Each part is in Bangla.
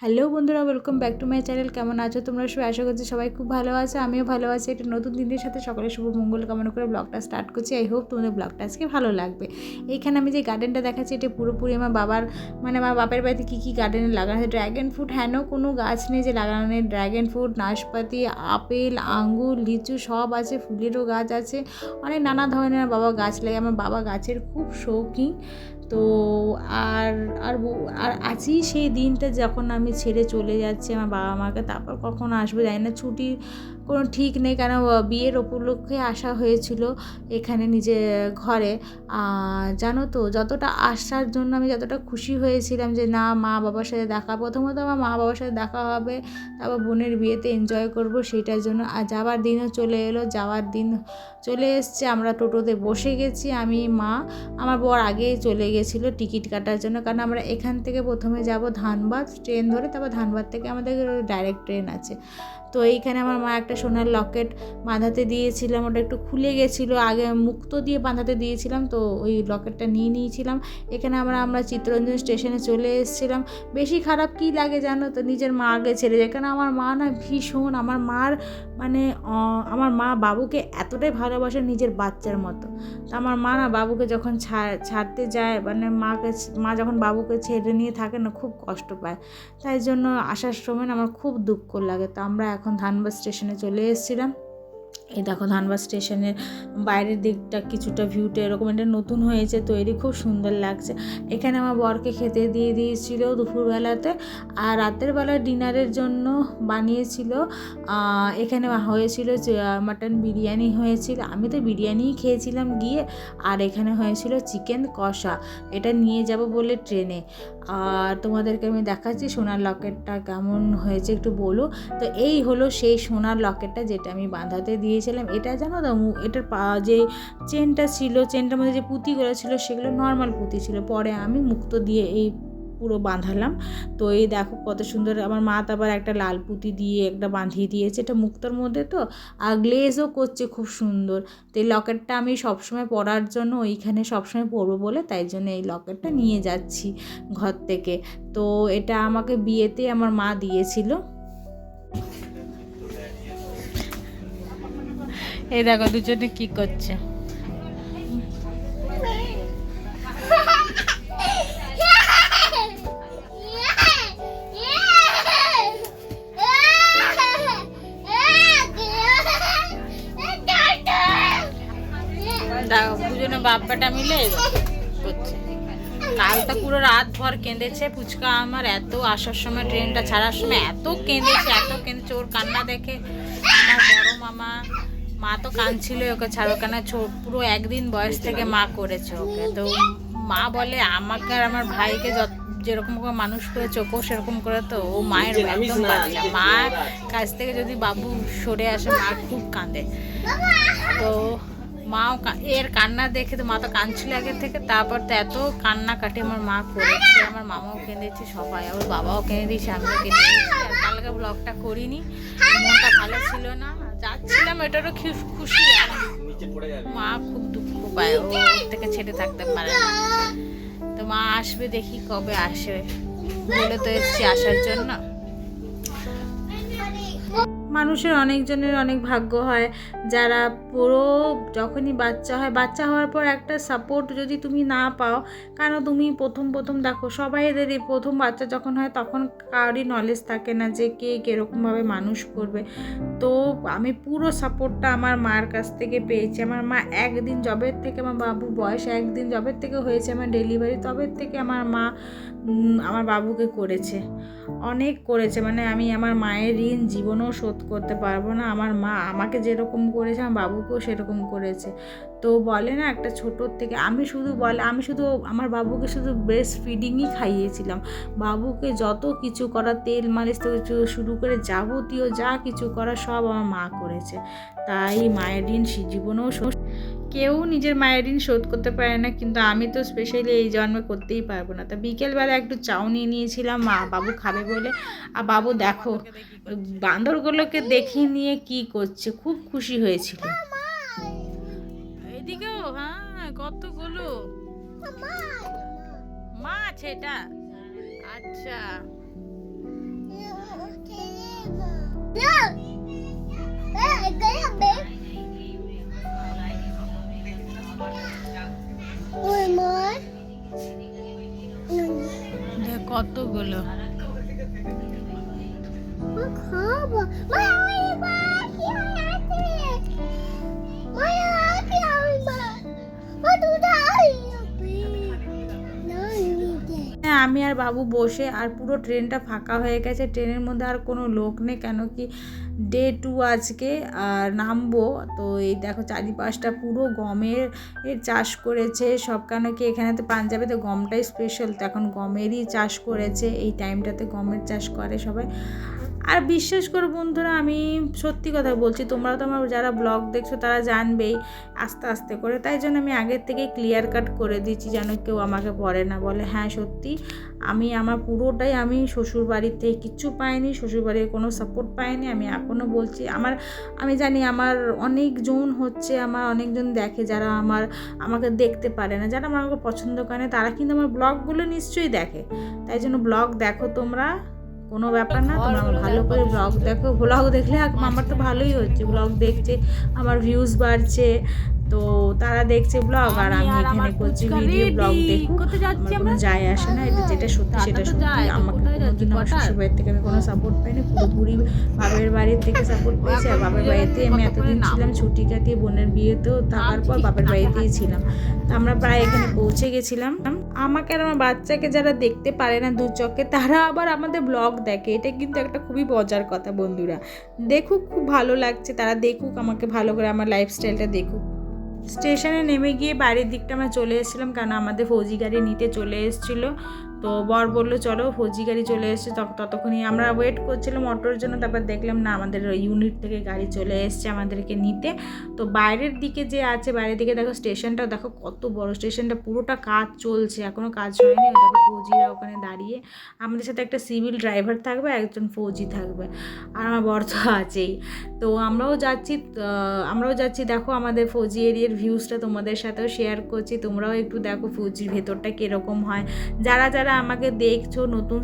হ্যালো বন্ধুরা, welcome back to my channel. কেমন আছো তোমরা সবাই? আশা করছি সবাই খুব ভালো আছে, আমিও ভালো আছি। একটা নতুন দিনের সাথে সকলের শুভ মঙ্গল কামনা করে ব্লগটা স্টার্ট করছি। আই হোপ তোমাদের ব্লগটা আজকে ভালো লাগবে। এইখানে আমি যে গার্ডেনটা দেখাচ্ছি এটা পুরোপুরি আমার বাবার আমার বাপের বাড়িতে কী কী গার্ডেনে লাগানো আছে। ড্র্যাগন ফ্রুট হেন কোনো গাছ নেই যে লাগানো নেই। ড্র্যাগন ফ্রুট, নাশপাতি, আপেল, আঙ্গুর, লিচু সব আছে। ফুলেরও গাছ আছে, অনেক নানা ধরনের বাবা গাছ লাগে। আমার বাবা গাছের খুব শৌখিন। তো আর আর আর আছি সেই দিনটা যখন আমি ছেড়ে চলে যাচ্ছি আমার বাবা মাকে। তারপর কখন আসবো জানি না, ছুটির কোনো ঠিক নেই। কেন বিয়ের উপলক্ষে আসা হয়েছিল এখানে নিজের ঘরে। জানো তো, যতটা আসার জন্য আমি যতটা খুশি হয়েছিলাম যে না মা বাবার সাথে দেখা, প্রথমত আমার মা বাবার সাথে দেখা হবে, তারপর বোনের বিয়েতে এনজয় করব সেইটার জন্য। আর যাওয়ার দিনও চলে এলো, যাওয়ার দিন চলে এসছে। আমরা টোটোতে বসে গেছি, আমি মা। আমার বর আগেই চলে গেছিলো টিকিট কাটার জন্য, কারণ আমরা এখান থেকে প্রথমে যাব ধানবাদ, ট্রেন ধরে তারপর ধানবাদ থেকে আমাদের ডাইরেক্ট ট্রেন আছে। তো এইখানে আমার মা একটা সোনার লকেট বাঁধাতে দিয়েছিলাম, ওটা একটু খুলে গেছিলো, আগে মুক্তো দিয়ে বাঁধাতে দিয়েছিলাম, তো ওই লকেটটা নিয়ে নিয়েছিলাম। এখানে আমরা চিত্তরঞ্জন স্টেশনে চলে এসেছিলাম। বেশি খারাপ কী লাগে জানো তো, নিজের মা আগে ছেড়ে যায়। কারণ আমার মা না ভীষণ, আমার মা বাবুকে এতটাই ভালোবাসে নিজের বাচ্চার মতো। তো আমার মা না বাবুকে যখন ছাড়তে যায়, মা যখন বাবুকে ছেড়ে নিয়ে থাকে না, খুব কষ্ট পায়। তাই জন্য আসার সময় না আমার খুব দুঃখ লাগে। তো আমরা এখন ধানবাদ স্টেশনে চলে এসেছিলাম। এই দেখো ধানবাদ স্টেশনের বাইরের দিকটা কিছুটা ভিউটা এরকম একটা নতুন হয়েছে তৈরি, খুব সুন্দর লাগছে। এখানে আমার বরকে খেতে দিয়ে দিয়েছিল দুপুরবেলাতে, আর রাতের বেলা ডিনারের জন্য বানিয়েছিল। এখানে হয়েছিল যে মাটন বিরিয়ানি হয়েছিল, আমি তো বিরিয়ানিই খেয়েছিলাম গিয়ে। আর এখানে হয়েছিল চিকেন কষা, এটা নিয়ে যাব বলে ট্রেনে। আর তোমাদেরকে আমি দেখাচ্ছি সোনার লকেটটা কেমন হয়েছে একটু বলো। তো এই হলো সেই সোনার লকেটটা যেটা আমি বাঁধাতে দিয়েছিলাম। এটা জানো তো, এটার যে চেনটা ছিল, চেনটার মধ্যে যে পুঁতিগুলো ছিল সেগুলো নর্মাল পুঁতি ছিল, পরে আমি মুক্তো দিয়ে এই পুরো বাঁধালাম। তো এই দেখো কত সুন্দর। আমার মা আবার একটা লাল পুঁতি দিয়ে একটা বাঁধিয়ে দিয়েছে, এটা মুক্তোর মধ্যে তো, আর গ্লেজও করছে খুব সুন্দর। তো এই লকেটটা আমি সবসময় পরার জন্য ওইখানে সবসময় পরবো বলে, তাই জন্য এই লকেটটা নিয়ে যাচ্ছি ঘর থেকে। তো এটা আমাকে বিয়েতে আমার মা দিয়েছিল। এই দেখো দুজনে কি করছে। দেখো দুজনে বাপ বেটা মিলে করছে। কাল তো পুরো রাত ভর কেঁদেছে পুচকা আমার, এত আসার সময় ট্রেনটা ছাড়ার সময় এত কেঁদেছে ওর কান্না দেখে। আমার বড় মা তো কাঁদছিল ওকে ছাড়ো, কেন পুরো একদিন বয়স থেকে মা করেছে ওকে। তো মা বলে আমাকে আর আমার ভাইকে যেরকম করে মানুষ করেছে ওকেও সেরকম করে। তো ও মায়ের একদম বাচ্চা, মা কাছ থেকে যদি বাবু সরে আসে মা খুব কাঁদে। তো মাও এর কান্না দেখে তো মা তো কাঁদছিল আগের থেকে, তারপর তো এত কান্না কাটে আমার মা করেছে। আমার মামাও কেঁদেছে, সবাই, আমার বাবাও কেঁদে দিয়েছে, আমিও কেঁদে দিয়েছি। আর কালকে ব্লগটা করিনি, মনটা ভালো ছিল না, যাচ্ছিলাম এটারও খুশি। আর মা খুব দুঃখ পায়, ও থেকে ছেড়ে থাকতে পারে না। তো মা আসবে, দেখি কবে আসে, বলে তো এসছি আসার জন্য। মানুষের অনেকজনের অনেক ভাগ্য হয়, যারা পুরো যখনই বাচ্চা হয়, বাচ্চা হওয়ার পর একটা সাপোর্ট যদি তুমি না পাও, কারণ তুমি প্রথম দেখো সবাই এদের প্রথম বাচ্চা যখন হয় তখন কারোরই নলেজ থাকে না যে কে কীরকমভাবে মানুষ করবে। তো আমি পুরো সাপোর্টটা আমার মার কাছ থেকে পেয়েছি। আমার মা একদিন জবের থেকে, আমার বাবুর বয়স একদিন জবের থেকে হয়েছে আমার ডেলিভারি, তবের থেকে আমার মা আমার বাবুকে করেছে, অনেক করেছে। আমি আমার মায়ের ঋণ জীবনেও শোধ করতে পারবো না। আমার মা আমাকে যেরকম করেছে আমার বাবুকেও সেরকম করেছে। তো বলে না একটা ছোটোর থেকে আমি শুধু আমার বাবুকে শুধু ব্রেস্ট ফিডিংই খাইয়েছিলাম। বাবুকে যত কিছু করা, তেল মালিশ থেকে শুরু করে যাবতীয় যা কিছু করা সব আমার মা করেছে। তাই মায়ের ঋণ জীবনেও কেউ নিজের মায়ের ঋণ শোধ করতে পারে না, কিন্তু আমি তো স্পেশালি এই জন্মে করতেই পারবো না। তা বিকেলবেলা একটু চাউ নিয়ে নিয়েছিলাম মা বাবু খাবে বলে। আর বাবু দেখো বান্দরগুলোকে দেখে নিয়ে কি করছে, খুব খুশি হয়েছিল। এদিকেও হ্যাঁ কতগুলো মাছ, এটা আচ্ছা হ্যাঁ, আমি আর বাবু বসে আর পুরো ট্রেনটা ফাঁকা হয়ে গেছে, ট্রেনের মধ্যে আর কোনো লোক নেই, কেন কি ডে 2 আজকে আর নামবো। তো এই দেখো চারিপাশটা পুরো গমের চাষ করেছে সব, কেন কি এখানে তো পাঞ্জাবে তো গমটাই স্পেশাল, তো এখন গমেরই চাষ করেছে, এই টাইমটাতে গমের চাষ করে সবাই। আর বিশ্বাস করো বন্ধুরা, আমি সত্যি কথা বলছি, তোমরা তো আমার যারা ব্লগ দেখছো তারা জানবেই আস্তে আস্তে করে, তাই জন্য আমি আগের থেকে ক্লিয়ার কাট করে দিচ্ছি যেন কেউ আমাকে পড়ে না বলে। হ্যাঁ সত্যি, আমি আমার পুরোটাই আমি শ্বশুরবাড়ির থেকে কিচ্ছু পাইনি, শ্বশুরবাড়ির কোনো সাপোর্ট পাইনি। আমি এখনও বলছি, আমি জানি আমার অনেকজন হচ্ছে, আমার অনেকজন দেখে যারা আমাকে দেখতে পারে না, যারা আমাকে পছন্দ করে না, তারা কিন্তু আমার ব্লগগুলো নিশ্চয়ই দেখে। তাই জন্য ব্লগ দেখো তোমরা, কোনো ব্যাপার না, তোমরা ভালো করে ব্লগ দেখো, ব্লগ দেখলে আমার তো ভালোই হচ্ছে, ব্লগ দেখছে, আমার ভিউজ বাড়ছে, তো তারা দেখছে ব্লগ আর আমি এখানে করছি ভিডিও। ব্লগ দেখুক, আমার কোনো যায় আসে না, এটা যেটা সত্যি সেটা সত্যি। আমাকে কোনোদিন আমার শ্বশুরবাড়ির থেকে আমি কোনো সাপোর্ট পাইনি, পুরোপুরি বাপের বাড়ির থেকে সাপোর্ট পেয়েছি। আর বাপের বাড়িতেই আমি এতদিন ছিলাম, ছুটি কাটিয়ে বোনের বিয়েতেও থাকার পর বাপের বাড়িতেই ছিলাম, তো আমরা প্রায় এখানে পৌঁছে গেছিলাম। আমাকে আর আমার বাচ্চাকে যারা দেখতে পারে না দু চোখে, তারা আবার আমাদের ব্লগ দেখে, এটা কিন্তু একটা খুবই মজার কথা। বন্ধুরা দেখুক, খুব ভালো লাগছে, তারা দেখুক আমাকে ভালো করে, আমার লাইফস্টাইলটা দেখুক। স্টেশনে নেমে গিয়ে বাড়ির দিকটা আমরা চলে এসেছিলাম, কারণ আমাদের ফৌজি গাড়ি নিতে চলে এসেছিলো। তো বর বললো চলো, ফৌজি গাড়ি চলে এসেছে, ততক্ষণই আমরা ওয়েট করছিলাম অটোর জন্য। তারপর দেখলাম না, আমাদের ইউনিট থেকে গাড়ি চলে এসছে আমাদেরকে নিতে। তো বাইরের দিকে যে আছে, বাইরের দিকে দেখো স্টেশনটাও দেখো কত বড়, স্টেশনটা পুরোটা কাজ চলছে, এখনও কাজ হয়নি। দেখো ফৌজিরা ওখানে দাঁড়িয়ে, আমাদের সাথে একটা সিভিল ড্রাইভার থাকবে, একজন ফৌজি থাকবে, আর আমার বর তো আছেই। তো আমরাও যাচ্ছি, দেখো আমাদের ফৌজি এরিয়ার ভিউজটা তোমাদের সাথেও শেয়ার করছি, তোমরাও একটু দেখো ফৌজির ভেতরটা কীরকম হয়। যারা আমাকে দেখছো নতুন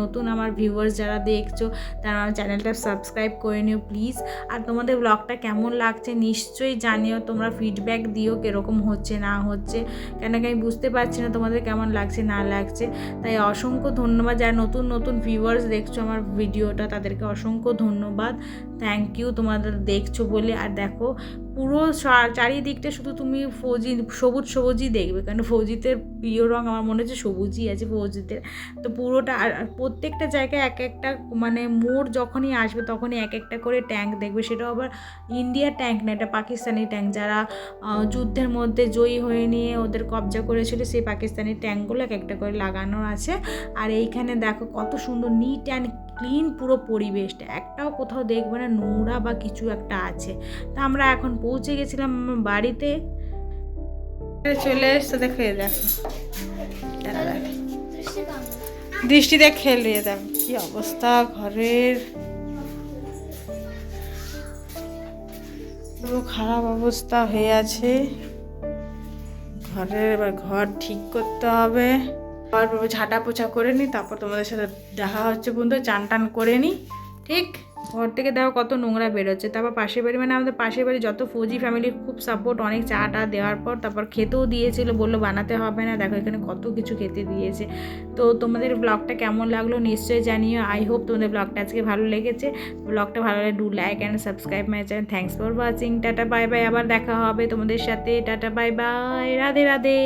নতুন আমার ভিউয়ার্স যারা দেখছো, তারা আমার চ্যানেলটা সাবস্ক্রাইব করে নিও প্লিজ। আর তোমাদের ব্লগটা কেমন লাগছে নিশ্চয়ই জানিও, তোমরা ফিডব্যাক দিও কীরকম হচ্ছে না হচ্ছে, কেন কি আমি বুঝতে পারছি না তোমাদের কেমন লাগছে না লাগছে। তাই অসংখ্য ধন্যবাদ, যারা নতুন ভিউয়ার্স দেখছো আমার ভিডিওটা, তাদেরকে অসংখ্য ধন্যবাদ, থ্যাংক ইউ তোমাদের দেখছো বলে। আর দেখো পুরো চারিদিকটা শুধু তুমি সবুজই দেখবে, কারণ ফৌজিদের প্রিয় রঙ আমার মনে হচ্ছে সবুজই আছে ফৌজিদের। তো পুরোটা আর প্রত্যেকটা জায়গায় এক একটা মানে মোড় যখনই আসবে তখনই এক একটা করে ট্যাঙ্ক দেখবে, সেটাও আবার ইন্ডিয়ার ট্যাঙ্ক না, এটা পাকিস্তানি ট্যাঙ্ক, যারা যুদ্ধের মধ্যে জয়ী হয়ে নিয়ে ওদের কবজা করেছিল, সেই পাকিস্তানি ট্যাঙ্কগুলো এক একটা করে লাগানো আছে। আর এইখানে দেখো কত সুন্দর নিট অ্যান্ড ক্লিন পুরো পরিবেশটা, একটাও কোথাও দেখবে না নোংরা বা কিছু একটা আছে। তা আমরা এখন পৌঁছে গেছিলাম আমার বাড়িতে, চলে এসছে। দেখো দৃষ্টিতে খেলে দেখো কি অবস্থা ঘরের, পুরো খারাপ অবস্থা হয়ে আছে ঘরের। এবার ঘর ঠিক করতে হবে, ঝাঁটা পোছা করে নিই, তারপর তোমাদের সাথে দেখা হচ্ছে বন্ধু। চান টান করে নিই, ঠিক ঘর থেকে দেখো কত নোংরা বেরোচ্ছে। তারপর পাশের বাড়ি, মানে আমাদের পাশের বাড়ি যত ফৌজি ফ্যামিলির খুব সাপোর্ট, অনেক চা টা দেওয়ার পর তারপর খেতেও দিয়েছিল, বললো বানাতে হবে না, দেখো এখানে কত কিছু খেতে দিয়েছে। তো তোমাদের ব্লগটা কেমন লাগলো নিশ্চয়ই জানিও। আই হোপ তোমাদের ব্লগটা আজকে ভালো লেগেছে। ব্লগটা ভালো লাগলে do like and subscribe my channel. Thanks for watching, tata bye bye, আবার দেখা হবে তোমাদের সাথে, tata bye bye, Radhe Radhe.